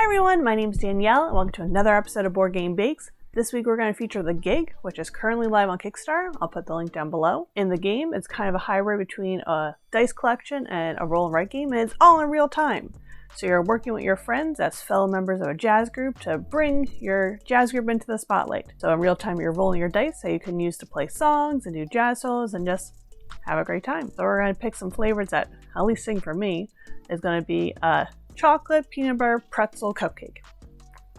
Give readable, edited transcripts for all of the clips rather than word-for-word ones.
everyone, my name is Danielle and welcome to another episode of Board Game Bakes. This week we're going to feature the Gig, which is currently live on Kickstarter. I'll put the link down below. In the game, it's kind of a hybrid between a dice collection and a roll and write game, and it's all in real time. So you're working with your friends as fellow members of a jazz group to bring your jazz group into the spotlight. So in real time you're rolling your dice that you can use to play songs and do jazz solos and just have a great time. So we're going to pick some flavors that, at least sing for me, is going to be a chocolate peanut butter pretzel cupcake.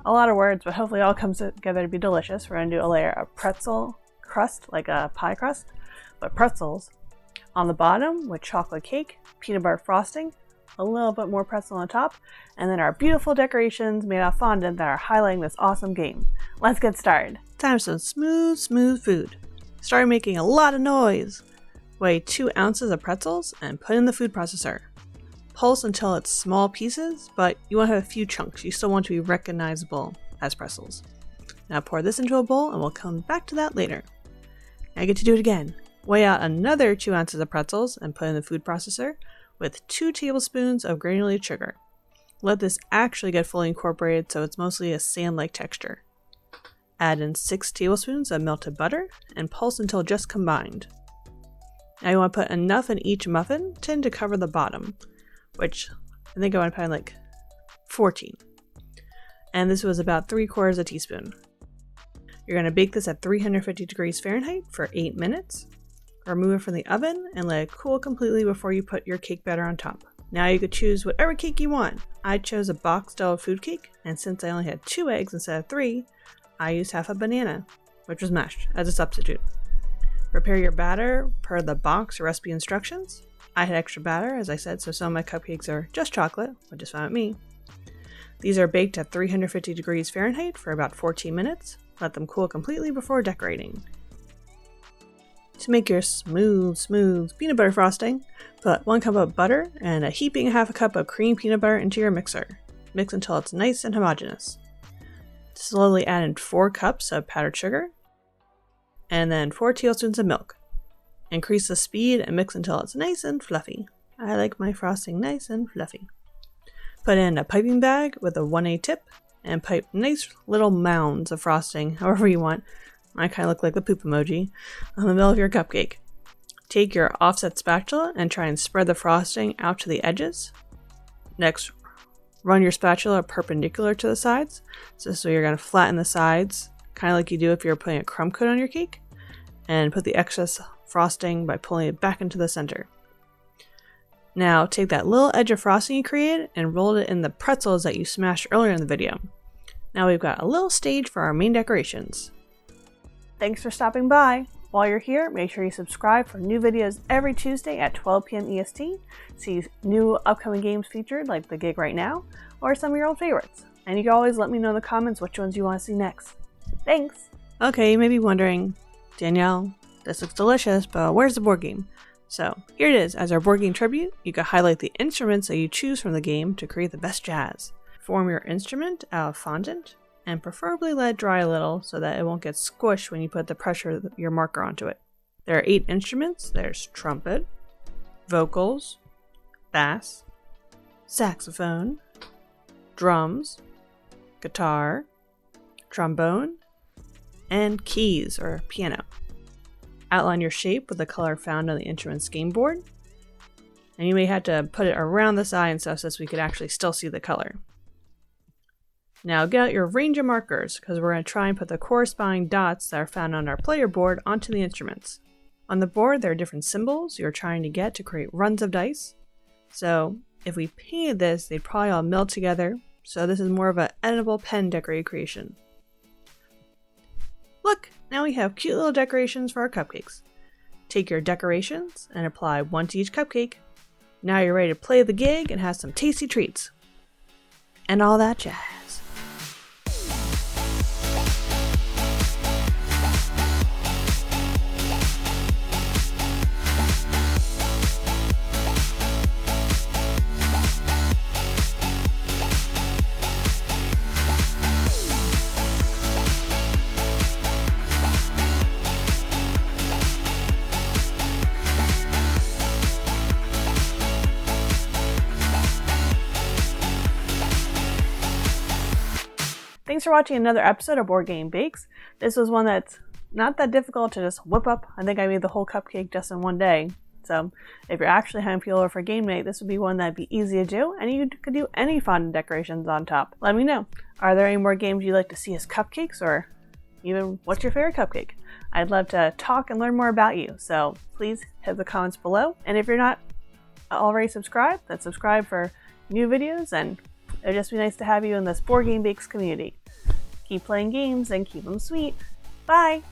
A lot of words, but hopefully it all comes together to be delicious. We're going to do a layer of pretzel crust, like a pie crust, but pretzels on the bottom with chocolate cake, peanut butter frosting, a little bit more pretzel on the top, and then our beautiful decorations made out of fondant that are highlighting this awesome game. Let's get started. Time for some smooth food. Start making a lot of noise. Weigh 2 ounces of pretzels and put in the food processor. Pulse until it's small pieces, but you want to have a few chunks. You still want to be recognizable as pretzels. Now pour this into a bowl and we'll come back to that later. Now I get to do it again. Weigh out another 2 ounces of pretzels and put in the food processor with 2 tablespoons of granulated sugar. Let this actually get fully incorporated so it's mostly a sand-like texture. Add in 6 tablespoons of melted butter and pulse until just combined. Now you want to put enough in each muffin tin to cover the bottom, which I think I want to put in like 14. And this was about 3/4 a teaspoon. You're going to bake this at 350 degrees Fahrenheit for 8 minutes. Remove it from the oven and let it cool completely before you put your cake batter on top. Now you could choose whatever cake you want. I chose a box style food cake, and since I only had 2 eggs instead of 3, I used half a banana, which was mashed, as a substitute. Prepare your batter per the box recipe instructions. I had extra batter, as I said, so some of my cupcakes are just chocolate, which is fine with me. These are baked at 350 degrees Fahrenheit for about 14 minutes. Let them cool completely before decorating. To make your smooth peanut butter frosting, put 1 cup of butter and a heaping 1/2 cup of cream peanut butter into your mixer. Mix until it's nice and homogeneous. Slowly add in 4 cups of powdered sugar, and then 4 tablespoons of milk. Increase the speed and mix until it's nice and fluffy. I like my frosting nice and fluffy. Put in a piping bag with a 1A tip and pipe nice little mounds of frosting, however you want. I kind of look like the poop emoji on the middle of your cupcake. Take your offset spatula and try and spread the frosting out to the edges. Next, run your spatula perpendicular to the sides. So you're going to flatten the sides, kind of like you do if you're putting a crumb coat on your cake. And put the excess frosting by pulling it back into the center. Now take that little edge of frosting you created and roll it in the pretzels that you smashed earlier in the video. Now we've got a little stage for our main decorations. Thanks for stopping by. While you're here, make sure you subscribe for new videos every Tuesday at 12 p.m. EST. See new upcoming games featured like the Gig right now, or some of your old favorites. And you can always let me know in the comments which ones you want to see next. Thanks! Okay, you may be wondering, Danielle, this looks delicious, but where's the board game? So here it is. As our board game tribute, you can highlight the instruments that you choose from the game to create the best jazz. Form your instrument out of fondant, and preferably let it dry a little so that it won't get squished when you put the pressure of your marker onto it. There are 8 instruments. There's trumpet, vocals, bass, saxophone, drums, guitar, trombone, and keys or piano. Outline your shape with the color found on the instrument's game board. And you may have to put it around this eye and stuff so we could actually still see the color. Now get out your range of markers because we're going to try and put the corresponding dots that are found on our player board onto the instruments. On the board there are different symbols you're trying to get to create runs of dice. So if we painted this, they'd probably all meld together. So this is more of an editable pen decorated creation. Look, now we have cute little decorations for our cupcakes. Take your decorations and apply 1 to each cupcake. Now you're ready to play the gig and have some tasty treats. And all that jazz. Thanks for watching another episode of Board Game Bakes. This was one that's not that difficult to just whip up. I think I made the whole cupcake just in one day. So if you're actually having people over for game night, this would be one that'd be easy to do, and you could do any fondant decorations on top. Let me know. Are there any more games you'd like to see as cupcakes, or even what's your favorite cupcake? I'd love to talk and learn more about you, so please hit the comments below. And if you're not already subscribed, then subscribe for new videos, and it'd just be nice to have you in this Board Game Bakes community. Keep playing games and keep them sweet. Bye!